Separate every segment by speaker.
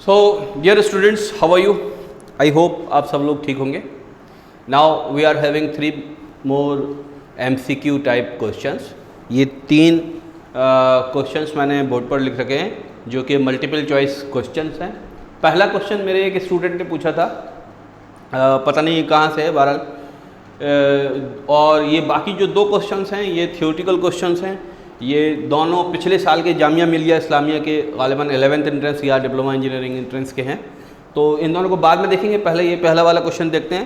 Speaker 1: So dear students, how are you? I hope आप सब लोग ठीक होंगे. Now we are having 3 more MCQ type questions. ये 3 क्वेश्चंस मैंने बोर्ड पर लिख रखे हैं जो कि मल्टीपल चॉइस क्वेश्चंस हैं. पहला क्वेश्चन मेरे एक स्टूडेंट ने पूछा था, पता नहीं कहाँ से है बहरहाल, और ये बाकी जो 2 क्वेश्चंस हैं ये थियोरेटिकल क्वेश्चंस हैं. ये दोनों पिछले साल के जामिया मिलिया इस्लामिया के गालिबन 11th एंट्रेंस या डिप्लोमा इंजीनियरिंग एंट्रेंस के हैं. तो इन दोनों को बाद में देखेंगे. पहले ये पहला वाला क्वेश्चन देखते हैं.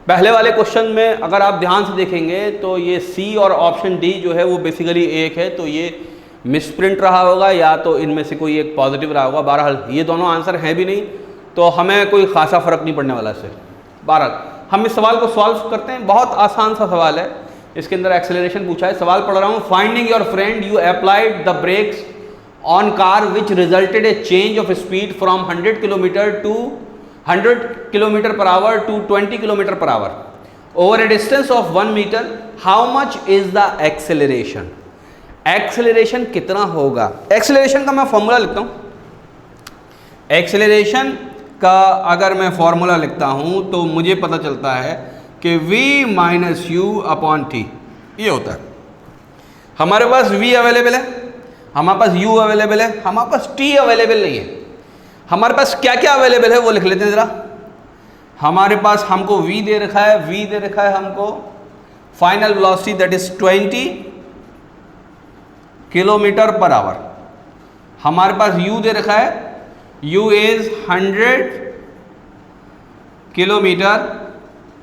Speaker 1: पहले वाले क्वेश्चन में अगर आप ध्यान से देखेंगे तो ये सी और ऑप्शन डी जो है वो बेसिकली एक है, तो ये मिसप्रिंट रहा होगा या तो इनमें से कोई एक पॉजिटिव रहा होगा. बहरहाल ये दोनों आंसर हैं भी नहीं, तो हमें कोई खासा फ़र्क नहीं पड़ने वाला इससे. बहरहाल हम इस सवाल को सॉल्व करते हैं. बहुत आसान सा सवाल है. इसके अंदर एक्सेलरेशन पूछा है. सवाल पढ़ रहा हूँ. Finding your friend you applied the brakes on car which resulted a change of speed from 100 kilometre per hour to 20 kilometre per hour over a distance of 1 metre. How much is the acceleration? Acceleration कितना होगा? Acceleration का मैं formula लिखता हूँ. Acceleration का अगर मैं formula लिखता हूँ तो मुझे पता चलता है कि v minus you upon T ये होता है. हमारे पास v अवेलेबल है, हमारे पास u अवेलेबल है, हमारे पास t अवेलेबल नहीं है. हमारे पास क्या क्या अवेलेबल है वो लिख लेते हैं ज़रा. हमारे पास हमको v दे रखा है हमको final velocity that is 20 kilometre per our. हमारे पास u दे रखा है, u is 100 kilometre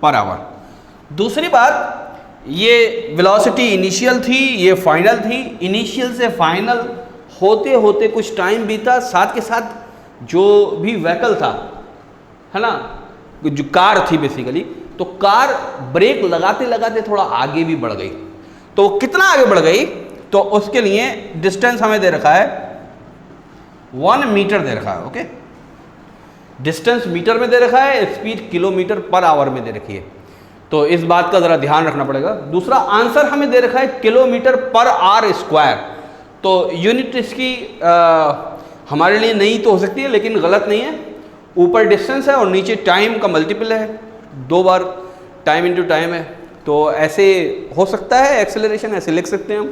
Speaker 1: per our. दूसरी बात, ये वेलोसिटी इनिशियल थी, ये फाइनल थी. इनिशियल से फाइनल होते होते कुछ टाइम बीता, साथ के साथ जो भी व्हीकल था, है ना, जो कार थी बेसिकली, तो कार ब्रेक लगाते लगाते थोड़ा आगे भी बढ़ गई. तो कितना आगे बढ़ गई? तो उसके लिए डिस्टेंस हमें दे रखा है 1 मीटर दे रखा है. ओके, डिस्टेंस मीटर में दे रखा है, स्पीड किलोमीटर पर आवर में दे रखी है. तो इस बात का ज़रा ध्यान रखना पड़ेगा. दूसरा आंसर हमें दे रखा है किलोमीटर पर आर स्क्वायर. तो यूनिट इसकी हमारे लिए नहीं तो हो सकती है, लेकिन गलत नहीं है. ऊपर डिस्टेंस है और नीचे टाइम का मल्टीपल है, 2 बार टाइम इंटू टाइम है. तो ऐसे हो सकता है एक्सेलरेशन, ऐसे लिख सकते हैं हम.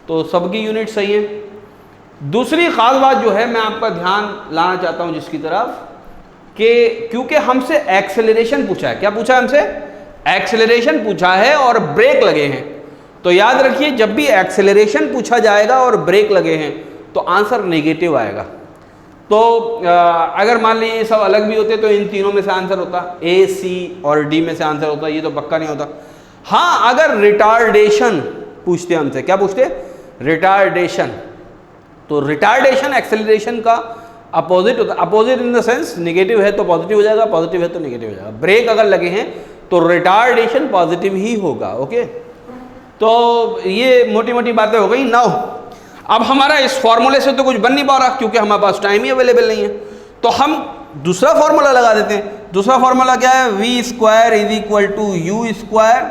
Speaker 1: तो सबकी यूनिट सही है. दूसरी ख़ास बात जो है मैं आपका ध्यान लाना चाहता हूँ जिसकी तरफ, कि क्योंकि हमसे एक्सेलरेशन पूछा है. क्या पूछा है हमसे? एक्सेलरेशन पूछा है और ब्रेक लगे हैं. तो याद रखिए, जब भी एक्सेलरेशन पूछा जाएगा और ब्रेक लगे हैं तो आंसर नेगेटिव आएगा. तो अगर मान लीजिए ये सब अलग भी होते तो इन तीनों में से आंसर होता, ए, सी और डी में से आंसर होता. ये तो पक्का नहीं होता. हाँ, अगर रिटार्डेशन पूछते हमसे, क्या पूछते? रिटार्डेशन. तो रिटार्डेशन एक्सेलरेशन का अपोजिट होता है. Opposite in the sense negative है तो पॉजिटिव हो जाएगा, पॉजिटिव है तो नेगेटिव हो जाएगा. ब्रेक अगर लगे हैं तो रिटार्डेशन पॉजिटिव ही होगा. ओके, तो ये मोटी मोटी बातें हो गई. नाउ अब हमारा इस फॉर्मूले से तो कुछ बन नहीं पा रहा क्योंकि हमारे पास टाइम ही अवेलेबल नहीं है. तो हम दूसरा फॉर्मूला लगा देते हैं. दूसरा फॉर्मूला क्या है? v square is equal to u square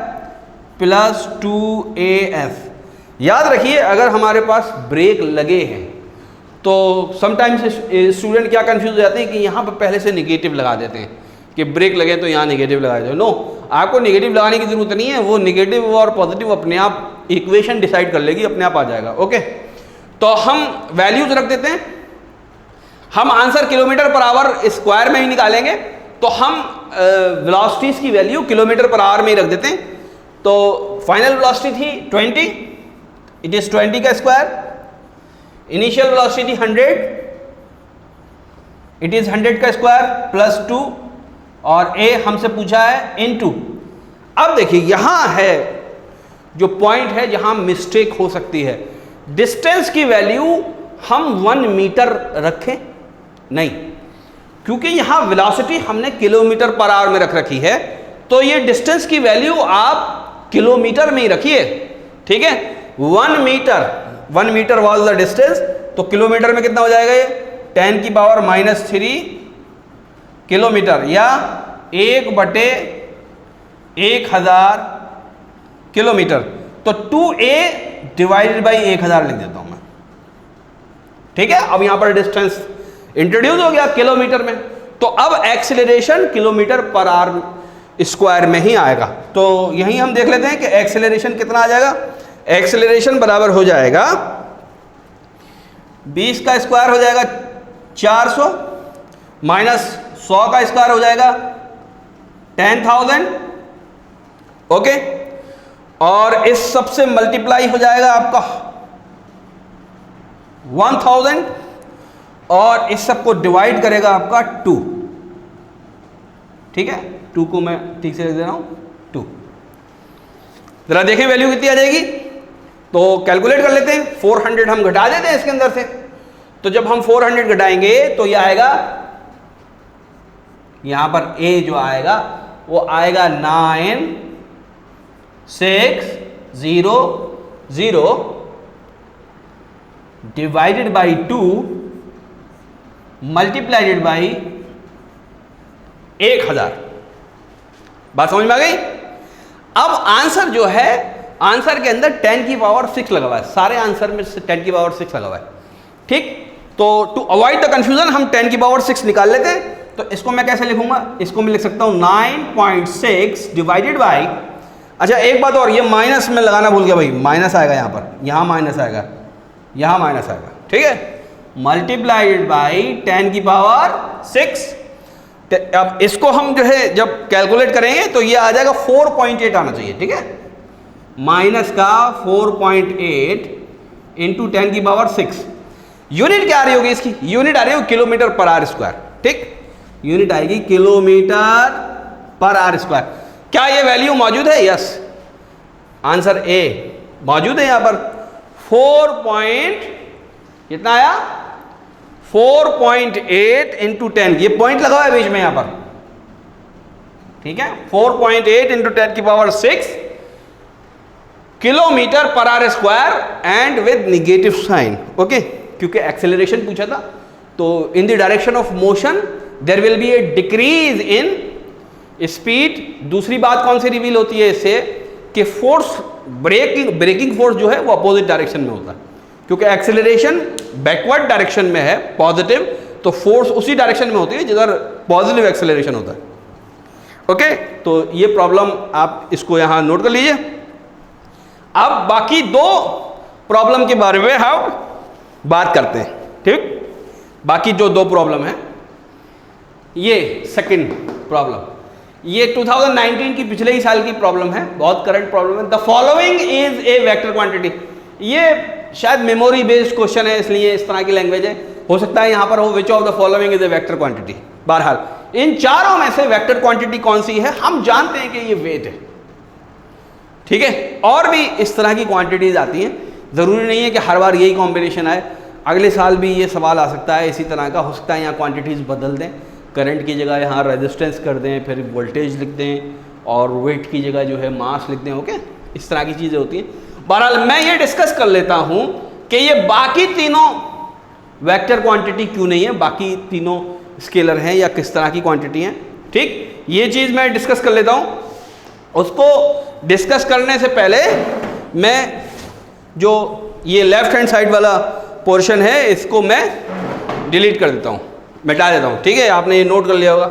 Speaker 1: plus 2af. याद रखिए, अगर हमारे पास ब्रेक लगे हैं तो समटाइम्स स्टूडेंट क्या कंफ्यूज हो जाते हैं कि यहाँ पर पहले से निगेटिव लगा देते हैं कि ब्रेक लगे तो यहाँ निगेटिव लगा देते. नो, आपको निगेटिव लगाने की ज़रूरत नहीं है. वो निगेटिव और पॉजिटिव अपने आप इक्वेशन डिसाइड कर लेगी, अपने आप आ जाएगा. ओके, तो हम वैल्यूज रख देते हैं. हम answer kilometre per hour square में ही निकालेंगे, तो हम वेलोसिटीज की वैल्यू किलोमीटर पर आवर में ही रख देते हैं. तो फाइनल वेलोसिटी थी 20, इट इज 20 का square. Initial velocity 100, it is 100 का स्क्वायर प्लस 2, और ए हमसे पूछा है इनटू. अब देखिए यहां है जो पॉइंट है जहां मिस्टेक हो सकती है. डिस्टेंस की वैल्यू हम 1 मीटर रखें नहीं, क्योंकि यहां वेलोसिटी हमने किलोमीटर पर आवर में रख रखी है. तो ये डिस्टेंस की वैल्यू आप किलोमीटर में ही रखिए. ठीक है, 1 मीटर वॉज द डिस्टेंस. तो किलोमीटर में कितना हो जाएगा? ये 10 की पावर -3 किलोमीटर, या 1/1000 किलोमीटर. तो 2a डिवाइडेड बाई 1000 लिख देता हूं मैं. ठीक है, अब यहां पर डिस्टेंस इंट्रोड्यूस हो गया किलोमीटर में, तो अब acceleration kilometre per hour square में ही आएगा। तो यहीं हम देख लेते हैं कि एक्सेलरेशन कितना आ जाएगा। एक्सेलरेशन बराबर हो जाएगा 20 का स्क्वायर हो जाएगा 400 माइनस 100 का स्क्वायर हो जाएगा 10,000, ओके, और इस सबसे मल्टीप्लाई हो जाएगा आपका 1000 और इस सब को डिवाइड करेगा आपका 2, ठीक है, 2 को मैं ठीक से लिख दे रहा हूं 2। जरा देखें वैल्यू कितनी आ जाएगी, तो कैलकुलेट कर लेते हैं। 400 हम घटा देते हैं इसके अंदर से, तो जब हम 400 घटाएंगे तो ये आएगा, यहां पर a जो आएगा वो आएगा 9600 डिवाइडेड बाई 2 मल्टीप्लाइडेड बाई 1000। बात समझ में आ गई। अब आंसर जो है, आंसर के अंदर 10 की पावर 6 लगा हुआ है, सारे आंसर में 10 की पावर 6 लगा हुआ है, ठीक। तो टू अवॉइड द कंफ्यूजन हम 10 की पावर 6 निकाल लेते हैं। तो इसको मैं कैसे लिखूंगा, इसको मैं लिख सकता हूं 9.6 डिवाइडेड बाई, अच्छा एक बात और, ये माइनस में लगाना भूल गया भाई, माइनस आएगा यहां पर, यहां माइनस आएगा, यहां माइनस आएगा, ठीक है, मल्टीप्लाइड बाई 10 की पावर 6। अब इसको हम जो है जब कैलकुलेट करेंगे तो ये आ जाएगा 4.8 आना चाहिए, ठीक है, माइनस का 4.8 इंटू 10 की पावर 6। यूनिट क्या आ रही होगी इसकी, यूनिट आ रही होगी किलोमीटर पर आवर स्क्वायर, ठीक, यूनिट आएगी किलोमीटर पर आवर स्क्वायर। क्या ये वैल्यू मौजूद है, यस, आंसर ए मौजूद है यहां पर। 4 कितना आया, 4.8 इंटू 10, ये पॉइंट लगा हुआ है बीच में यहां पर, ठीक है, 4.8 इंटू 10 की power 6 kilometre per hour square and with negative sign, okay, क्योंकि एक्सेलरेशन पूछा था, तो in the direction of motion there will be a decrease in speed. दूसरी बात कौन सी रिवील होती है इससे, कि फोर्स ब्रेकिंग फोर्स जो है वो अपोजिट डायरेक्शन में होता है, क्योंकि एक्सेलरेशन बैकवर्ड डायरेक्शन में है पॉजिटिव, तो फोर्स उसी डायरेक्शन में होती है जिधर पॉजिटिव एक्सेलरेशन होता है, ओके। तो ये प्रॉब्लम आप इसको यहां नोट कर लीजिए। अब बाकी 2 प्रॉब्लम के बारे में हम बात करते हैं, ठीक। बाकी जो 2 प्रॉब्लम है, ये सेकंड प्रॉब्लम, ये 2019 की पिछले ही साल की प्रॉब्लम है, बहुत करंट प्रॉब्लम है। The following is a vector quantity, ये शायद मेमोरी बेस्ड क्वेश्चन है इसलिए इस तरह की लैंग्वेज है, हो सकता है यहां पर हो विच of the following is a vector quantity. बहरहाल इन चारों में से वेक्टर क्वांटिटी कौन सी है, हम जानते हैं कि ये वेट है, ठीक है। और भी इस तरह की क्वांटिटीज आती हैं, जरूरी नहीं है कि हर बार यही कॉम्बिनेशन आए, अगले साल भी ये सवाल आ सकता है इसी तरह का, हो सकता है यहाँ क्वांटिटीज बदल दें, करंट की जगह यहाँ रेजिस्टेंस कर दें, फिर वोल्टेज लिख दें, और वेट की जगह जो है मास लिख दें, ओके, इस तरह की चीज़ें होती हैं। बहरहाल मैं ये डिस्कस कर लेता हूँ कि ये बाकी तीनों वेक्टर क्वांटिटी क्यों नहीं है, बाकी तीनों स्केलर हैं या किस तरह की क्वांटिटी हैं, ठीक, ये चीज़ मैं डिस्कस कर लेता हूँ। उसको डिस्कस करने से पहले मैं जो ये लेफ्ट हैंड साइड वाला पोर्शन है इसको मैं डिलीट कर देता हूँ, मिटा देता हूँ, ठीक है, आपने ये नोट कर लिया होगा।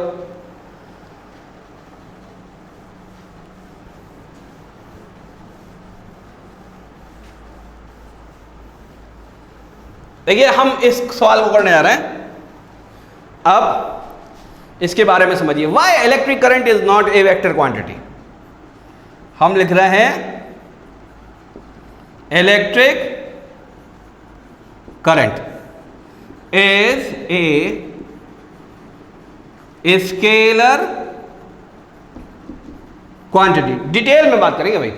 Speaker 1: देखिए हम इस सवाल को करने जा रहे हैं, अब इसके बारे में समझिए। Why electric current is not a vector quantity, हम लिख रहे हैं electric current is a scalar quantity. Detail में बात करेंगे भाई।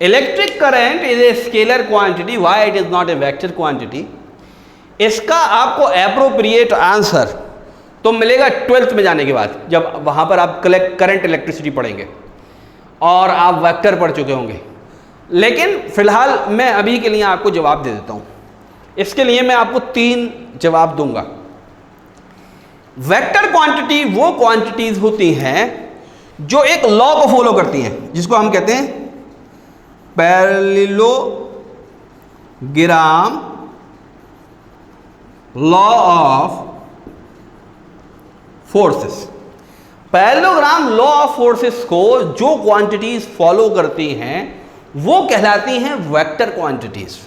Speaker 1: Electric current is a scalar quantity, why it is not a vector quantity. इसका आपको एप्रोप्रिएट आंसर तो मिलेगा 12th में जाने के बाद, जब वहां पर आप करंट इलेक्ट्रिसिटी पढ़ेंगे और आप वेक्टर पढ़ चुके होंगे। लेकिन फिलहाल मैं अभी के लिए आपको जवाब दे देता हूं। इसके लिए मैं आपको 3 जवाब दूंगा। वेक्टर क्वांटिटी वो क्वांटिटीज होती हैं जो एक लॉ को फॉलो करती हैं, जिसको हम कहते हैं parallelogram law of forces. Parallelogram law of forces को जो क्वांटिटीज फॉलो करती हैं वो कहलाती हैं वेक्टर क्वांटिटीज।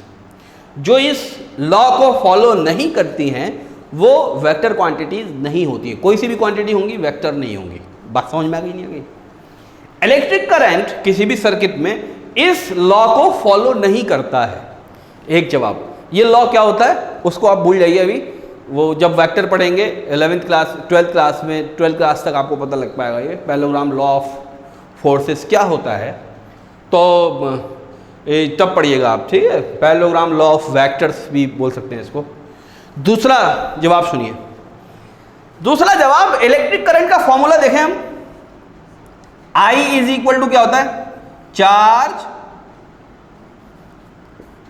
Speaker 1: जो इस लॉ को फॉलो नहीं करती हैं वो वेक्टर क्वांटिटीज नहीं होती है। कोई सी भी क्वांटिटी होंगी वेक्टर नहीं होंगी। बात समझ में आ गई नहीं आ गई? इलेक्ट्रिक करंट किसी भी सर्किट में इस लॉ को फॉलो नहीं करता है। एक जवाब। ये लॉ क्या होता है उसको आप भूल जाइए अभी, वो जब वेक्टर पढ़ेंगे 11th क्लास 12th क्लास में, 12th क्लास तक आपको पता लग पाएगा ये पैरेललोग्राम लॉ ऑफ फोर्सेस क्या होता है, तो तब पढ़िएगा आप, ठीक है। पैरेललोग्राम लॉ ऑफ वेक्टर्स भी बोल सकते हैं इसको। दूसरा जवाब सुनिए। दूसरा जवाब, इलेक्ट्रिक करंट का फॉर्मूला देखें हम, I इज इक्वल टू क्या होता है, चार्ज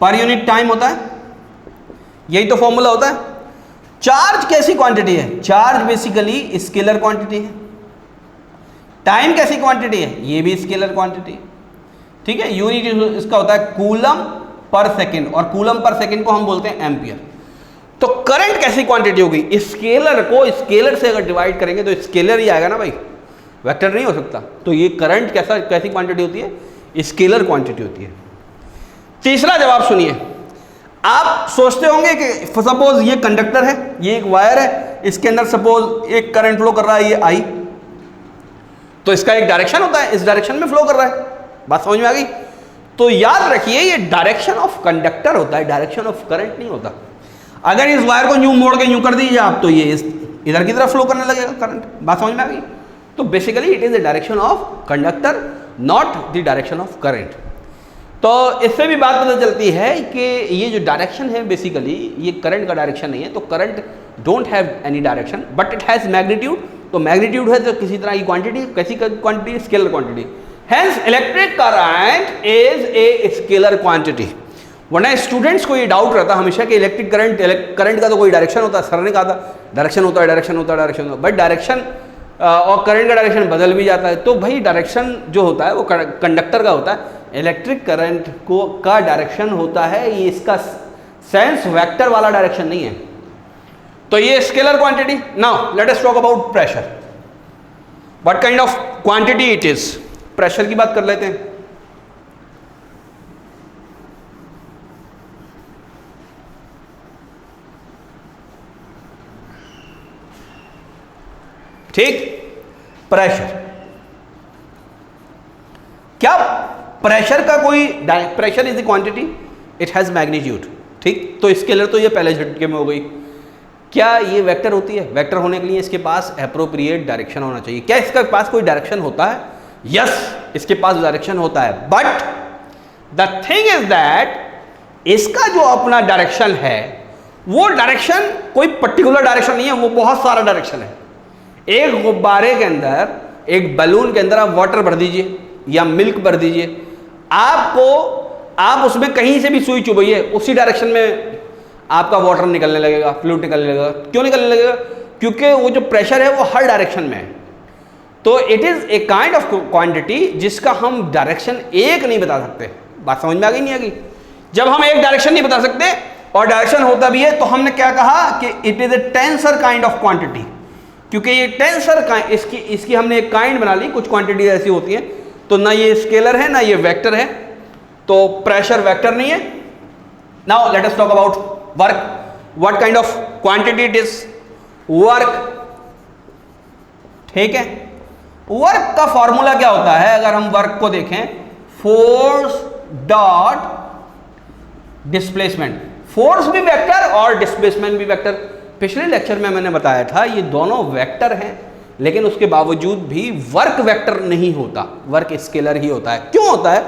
Speaker 1: पर यूनिट टाइम होता है, यही तो फॉर्मूला होता है। चार्ज कैसी क्वांटिटी है? चार्ज बेसिकली स्केलर क्वांटिटी है। टाइम कैसी क्वांटिटी है? ये भी स्केलर क्वांटिटी है, ठीक है। यूनिट इसका होता है कूलम पर सेकंड, और कूलम पर सेकंड को हम बोलते हैं एम्पियर। तो करंट कैसी क्वांटिटी होगी? स्केलर को स्केलर से अगर डिवाइड करेंगे तो स्केलर ही आएगा ना भाई, वेक्टर नहीं हो सकता। तो ये करंट कैसी क्वांटिटी होती है? स्केलर क्वांटिटी होती है। तीसरा जवाब सुनिए। आप सोचते होंगे कि सपोज ये कंडक्टर है, ये एक वायर है, इसके अंदर सपोज एक करंट फ्लो कर रहा है, ये आई, तो इसका एक डायरेक्शन होता है, इस डायरेक्शन में फ्लो कर रहा है। बात समझ में आ गई? तो याद रखिए ये डायरेक्शन ऑफ कंडक्टर होता है, डायरेक्शन ऑफ करंट नहीं होता। अगर इस वायर को यूं मोड़ के यूं कर दीजिए आप, तो ये इधर की तरफ फ्लो करने लगेगा करंट। बात समझ में आ गई? तो basically it is the direction of conductor, not the direction of current. तो इससे भी बात पता चलती है कि ये जो डायरेक्शन है बेसिकली ये करंट का डायरेक्शन नहीं है। तो current don't have any direction but it has magnitude. तो मैग्नीट्यूड है तो किसी तरह की क्वांटिटी, कैसी quantity? Scalar quantity. Hence electric current is a scalar quantity. वरना स्टूडेंट्स को ये डाउट रहता है हमेशा कि इलेक्ट्रिक करंट का तो कोई डायरेक्शन होता है। सर ने कहा था डायरेक्शन होता है, डायरेक्शन होता है, डायरेक्शन होता है, बट डायरेक्शन और करंट का डायरेक्शन बदल भी जाता है। तो भाई डायरेक्शन जो होता है वो कंडक्टर का होता है, इलेक्ट्रिक करंट को का डायरेक्शन होता है, ये इसका सेंस वेक्टर वाला डायरेक्शन नहीं है। तो ये scalar quantity. Now let us talk about pressure. What kind of quantity it is? Pressure की बात कर लेते हैं। ठीक, प्रेशर क्या? प्रेशर का कोई pressure is the quantity, it has magnitude, ठीक। तो स्केलर तो ये पहले झटके में हो गई। क्या ये वेक्टर होती है? वेक्टर होने के लिए इसके पास एप्रोप्रिएट डायरेक्शन होना चाहिए। क्या इसके पास कोई डायरेक्शन होता है? यस, इसके पास डायरेक्शन होता है, but the thing is that इसका जो अपना डायरेक्शन है वो डायरेक्शन कोई पर्टिकुलर डायरेक्शन नहीं है, वो बहुत सारा डायरेक्शन है। एक गुब्बारे के अंदर, एक बैलून के अंदर आप वाटर भर दीजिए या मिल्क भर दीजिए, आप उसमें कहीं से भी सुई चुभाइए, उसी डायरेक्शन में आपका वाटर निकलने लगेगा, फ्लूइड निकलने लगेगा। क्यों निकलने लगेगा? क्योंकि वो जो प्रेशर है वो हर डायरेक्शन में है। तो it is a kind of quantity जिसका हम डायरेक्शन एक नहीं बता सकते। बात समझ में आ गई नहीं आ गई? जब हम एक डायरेक्शन नहीं बता सकते और डायरेक्शन होता भी है तो हमने क्या कहा कि it is a tensor kind of quantity. क्योंकि ये टेंसर इसकी हमने एक काइंड बना ली। कुछ क्वांटिटी ऐसी होती है, तो ना ये स्केलर है ना ये वेक्टर है, तो प्रेशर वेक्टर नहीं है। Now let us talk about work. What kind of quantity it is? Work, ठीक है। वर्क का फॉर्मूला क्या होता है? अगर हम वर्क को देखें, फोर्स डॉट डिस्प्लेसमेंट। फोर्स भी वेक्टर और डिस्प्लेसमेंट भी वेक्टर। पिछले लेक्चर में मैंने बताया था ये दोनों वेक्टर हैं, लेकिन उसके बावजूद भी वर्क वेक्टर नहीं होता, वर्क स्केलर ही होता है। क्यों होता है?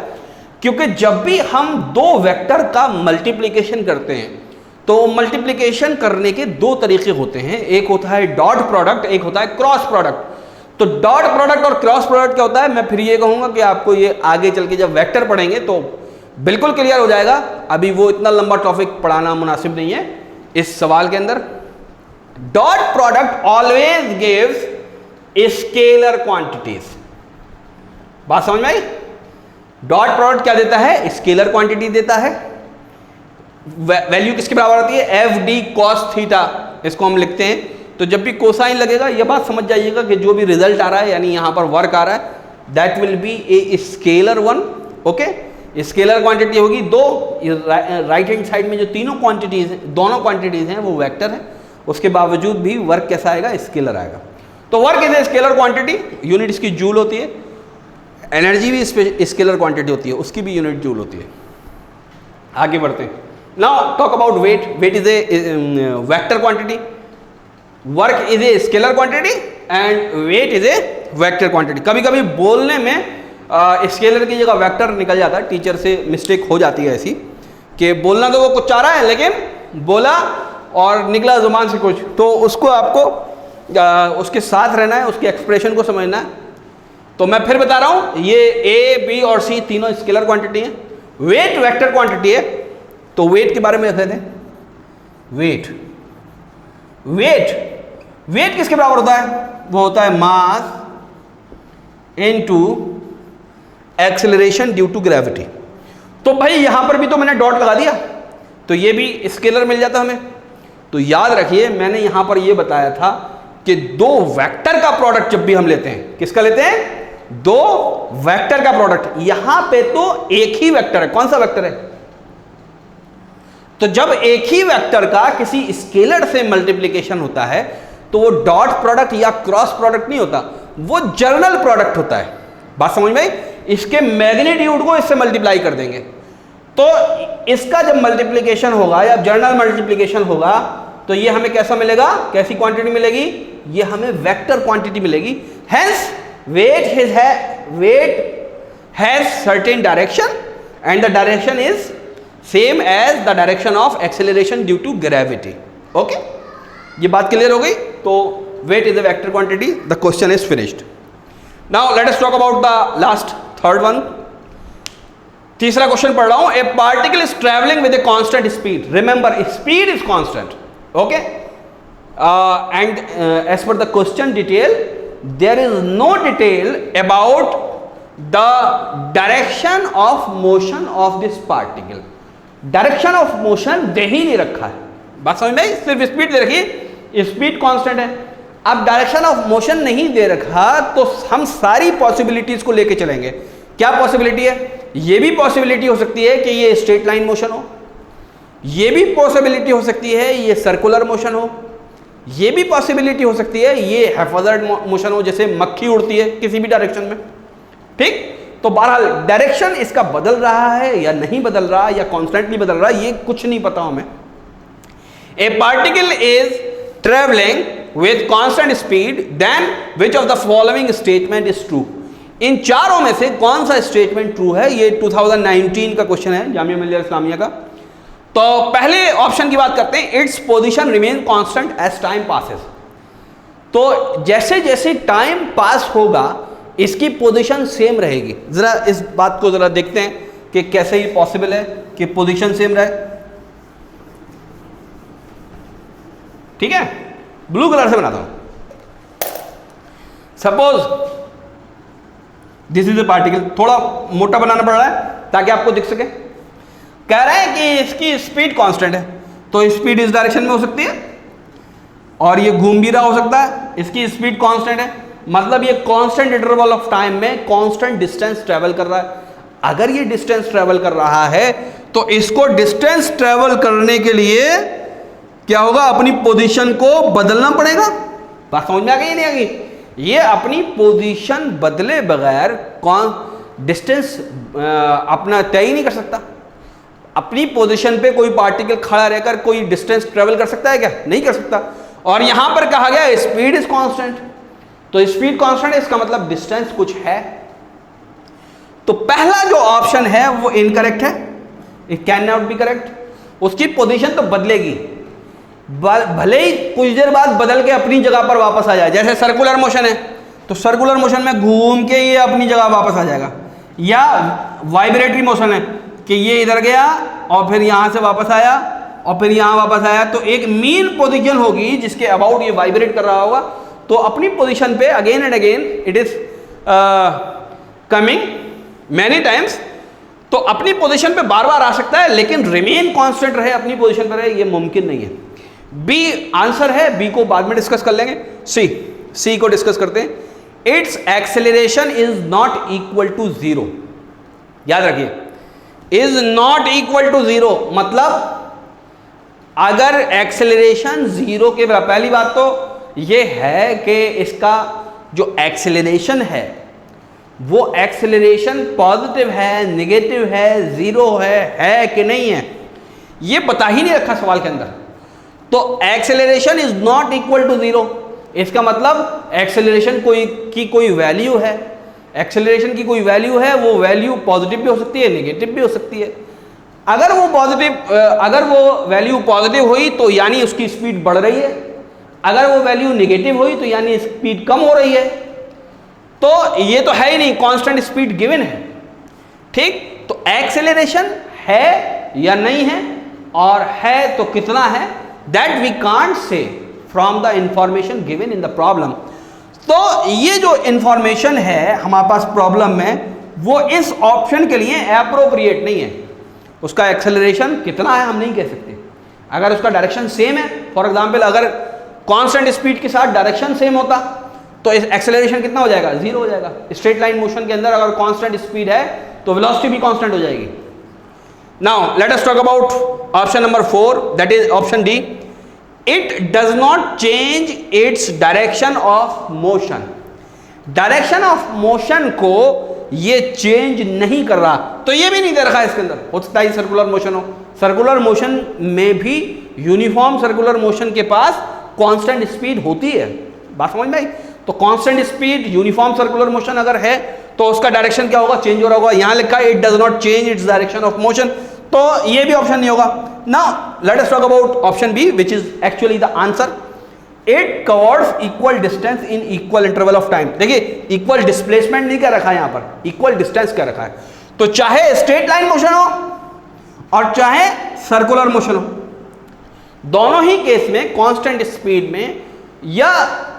Speaker 1: क्योंकि जब भी हम दो वेक्टर का मल्टीप्लिकेशन करते हैं तो मल्टीप्लिकेशन करने के दो तरीके होते हैं। एक होता है डॉट प्रोडक्ट, एक होता है क्रॉस प्रोडक्ट। तो डॉट प्रोडक्ट और क्रॉस प्रोडक्ट क्या होता है? मैं फिर ये कहूंगा कि आपको ये आगे चल के जब वेक्टर पढ़ेंगे तो बिल्कुल क्लियर हो जाएगा। अभी वो इतना लंबा टॉपिक पढ़ाना मुनासिब नहीं है इस सवाल के अंदर। Dot product always gives scalar quantities. बात समझ में आई? डॉट प्रोडक्ट क्या देता है? स्केलर क्वांटिटी देता है। वैल्यू किसके बराबर होती है? F D cos theta. इसको हम लिखते हैं तो जब भी कोसाइन लगेगा ये बात समझ जाइएगा कि जो भी रिजल्ट आ रहा है यानी यहाँ पर वर्क आ रहा है that will be a scalar one. Okay, scalar quantity होगी। दो राइट हैंड साइड में जो तीनों क्वांटिटीज हैं, दोनों क्वांटिटीज हैं वो वेक्टर है, उसके बावजूद भी वर्क कैसा आएगा, स्केलर आएगा। तो work is a scalar quantity, unit इसकी जूल होती है। एनर्जी भी स्केलर क्वांटिटी होती है, उसकी भी यूनिट जूल होती है। आगे बढ़ते हैं। Now talk about weight. Weight is a vector quantity, work is a scalar quantity and weight is a vector quantity. कभी कभी बोलने में स्केलर की जगह वेक्टर निकल जाता है, टीचर से मिस्टेक हो जाती है ऐसी कि बोलना तो वो कुछ चाह रहा है लेकिन बोला और निकला जुबान से कुछ, तो उसको आपको उसके साथ रहना है, उसके एक्सप्रेशन को समझना है। तो मैं फिर बता रहा हूं, ये ए बी और सी तीनों स्केलर क्वांटिटी है। वेट वेक्टर क्वांटिटी है। तो वेट के बारे में कहते हैं, वेट वेट वेट किसके बराबर होता है, वो होता है mass into acceleration due to gravity. तो भाई यहां पर भी तो मैंने डॉट लगा दिया, तो ये भी स्केलर मिल जाता हमें। तो याद रखिए मैंने यहां पर ये बताया था कि दो वेक्टर का प्रोडक्ट जब भी हम लेते हैं, किसका लेते हैं, दो वेक्टर का प्रोडक्ट। यहां पे तो एक ही वेक्टर है, कौन सा वेक्टर है, तो जब एक ही वेक्टर का किसी स्केलर से मल्टीप्लिकेशन होता है तो वो डॉट प्रोडक्ट या क्रॉस प्रोडक्ट नहीं होता, वो जर्नल प्रोडक्ट होता है। बात समझ में आई? इसके मैग्नीट्यूड को इससे मल्टीप्लाई कर देंगे, तो इसका जब मल्टीप्लिकेशन होगा या जर्नल मल्टीप्लिकेशन होगा तो ये हमें कैसा मिलेगा, कैसी क्वांटिटी मिलेगी, ये हमें वेक्टर क्वांटिटी मिलेगी। Hence weight has certain direction and the direction is same as the direction of acceleration due to gravity. Okay, ये बात क्लियर हो गई। तो weight is a vector quantity, the question is finished. Now let us talk about the last third one. तीसरा question पढ़ रहा हूं। A particle is travelling with a constant speed, remember speed is constant, okay, and as per the question detail there is no detail about the direction of motion of this particle. Direction of motion दे ही नहीं रखा है, बात समझ में आई? सिर्फ speed दे रखी, स्पीड कांस्टेंट है। अब डायरेक्शन ऑफ मोशन नहीं दे रखा तो हम सारी पॉसिबिलिटीज को लेके चलेंगे। क्या पॉसिबिलिटी है? ये भी पॉसिबिलिटी हो सकती है कि ये स्ट्रेट लाइन मोशन हो, ये भी पॉसिबिलिटी हो सकती है ये सर्कुलर मोशन हो, ये भी पॉसिबिलिटी हो सकती है ये हैफाजर्ड मोशन हो, जैसे मक्खी उड़ती है किसी भी डायरेक्शन में। ठीक, तो बहरहाल डायरेक्शन इसका बदल रहा है या नहीं बदल रहा या कॉन्स्टेंटली बदल रहा है, ये कुछ नहीं पता हमें। A particle is travelling with constant speed, then which of the following statement is true. इन चारों में से कौन सा स्टेटमेंट ट्रू है? ये 2019 का क्वेश्चन है जामिया मिलिया इस्लामिया का। तो पहले ऑप्शन की बात करते हैं, its position remain constant as time passes. तो जैसे जैसे टाइम पास होगा इसकी पोजीशन सेम रहेगी। जरा इस बात को जरा देखते हैं कि कैसे ये पॉसिबल है कि पोजीशन सेम रहे। ठीक है, ब्लू कलर से बनाता हूं। Suppose this is a particle, थोड़ा मोटा बनाना पड़ रहा है ताकि आपको दिख सके। कह रहे हैं कि इसकी स्पीड कांस्टेंट है, तो स्पीड इस डायरेक्शन में हो सकती है और ये घूम भी रहा हो सकता है। इसकी स्पीड कांस्टेंट है, मतलब ये कांस्टेंट इंटरवल ऑफ टाइम में कांस्टेंट डिस्टेंस ट्रेवल कर रहा है। अगर ये डिस्टेंस ट्रेवल कर रहा है तो इसको डिस्टेंस ट्रेवल करने के लिए क्या होगा, अपनी पोजीशन को बदलना पड़ेगा। बात समझ में आ गई या नहीं आ गई? ये अपनी पोजीशन बदले बगैर कौन डिस्टेंस अपना तय ही नहीं कर सकता। अपनी पोजीशन पे कोई पार्टिकल खड़ा रहकर कोई डिस्टेंस ट्रेवल कर सकता है क्या? नहीं कर सकता। और यहां पर कहा गया स्पीड इज कांस्टेंट, तो स्पीड कांस्टेंट इसका मतलब डिस्टेंस कुछ है। तो पहला जो ऑप्शन है वो इनकरेक्ट है, it can not be correct. उसकी पोजीशन तो बदलेगी, भले ही कुछ देर बाद बदल के अपनी जगह पर वापस आ जाए। जैसे सर्कुलर मोशन है तो सर्कुलर मोशन में घूम के ये अपनी जगह वापस आ जाएगा, या वाइब्रेटरी मोशन है कि ये इधर गया और फिर यहां से वापस आया और फिर यहां वापस आया, तो एक मीन पोजीशन होगी जिसके अबाउट ये वाइब्रेट कर रहा होगा। तो अपनी पोजीशन पे again and again it is coming many times, तो अपनी पोजीशन पे बार बार आ सकता है, लेकिन रिमेन कांस्टेंट रहे, अपनी पोजीशन पर रहे, ये मुमकिन नहीं है। बी आंसर है, बी को बाद में डिस्कस कर लेंगे। सी को डिस्कस करते हैं। Its acceleration is not equal to zero. याद रखिए, is not equal to zero मतलब अगर एक्सेलरेशन जीरो के बराबर, पहली बात तो ये है कि इसका जो एक्सेलरेशन है वो एक्सेलरेशन पॉजिटिव है, नेगेटिव है, जीरो है कि नहीं है, ये पता ही नहीं रखा सवाल के अंदर। तो acceleration is not equal to zero, इसका मतलब एक्सेलरेशन की कोई वैल्यू है, एक्सेलरेशन की कोई वैल्यू है, वो वैल्यू पॉजिटिव भी हो सकती है, नेगेटिव भी हो सकती है। अगर वो वैल्यू पॉजिटिव हुई तो यानी उसकी स्पीड बढ़ रही है, अगर वो वैल्यू नेगेटिव हुई तो यानी स्पीड कम हो रही है। तो ये तो है ही नहीं, कांस्टेंट स्पीड गिवन है, ठीक। तो एक्सेलरेशन है या नहीं है, और है तो कितना है, that we can't say from the information given in the problem. तो ये जो इंफॉर्मेशन है हमारे पास प्रॉब्लम में, वो इस ऑप्शन के लिए एप्रोप्रिएट नहीं है। उसका एक्सेलरेशन कितना है हम नहीं कह सकते। अगर उसका डायरेक्शन सेम है, फॉर एग्जांपल अगर कांस्टेंट स्पीड के साथ डायरेक्शन सेम होता तो एक्सेलरेशन कितना हो जाएगा, जीरो हो जाएगा। स्ट्रेट लाइन मोशन के अंदर अगर कांस्टेंट स्पीड है तो वेलोसिटी भी कांस्टेंट हो जाएगी। Now let us talk about option number 4, that is option D. It does not change its direction of motion. Direction of motion को ये चेंज नहीं कर रहा, तो ये भी नहीं दे रखा है इसके अंदर। हो सकता है सर्कुलर मोशन हो, सर्कुलर मोशन में भी यूनिफॉर्म सर्कुलर मोशन के पास कांस्टेंट स्पीड होती है, बात समझ में आई। तो constant speed uniform circular motion अगर है तो उसका डायरेक्शन क्या होगा, चेंज हो रहा होगा। यहां लिखा है it does not change its direction of motion, तो ये भी ऑप्शन नहीं होगा। Now let us talk about option B which is actually the answer. It covers equal distance in equal interval of time. देखिए इक्वल डिस्प्लेसमेंट नहीं कर रखा है, यहां पर इक्वल डिस्टेंस कर रखा है। तो चाहे स्ट्रेट लाइन मोशन हो और चाहे सर्कुलर मोशन हो, दोनों ही केस में कांस्टेंट स्पीड में या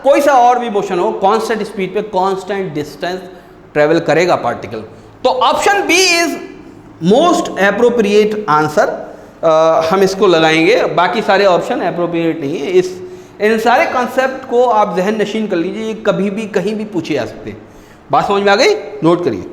Speaker 1: कोई सा और भी मोशन हो, कांस्टेंट स्पीड पे कांस्टेंट डिस्टेंस ट्रेवल करेगा पार्टिकल। तो option B is most appropriate answer. हम इसको लगाएंगे, बाकी सारे ऑप्शन एप्रोप्रिएट नहीं है। इन सारे कॉन्सेप्ट को आप जहन नशीन कर लीजिए, कभी भी कहीं भी पूछे जा सकते हैं। बात समझ में आ गई, नोट करिए।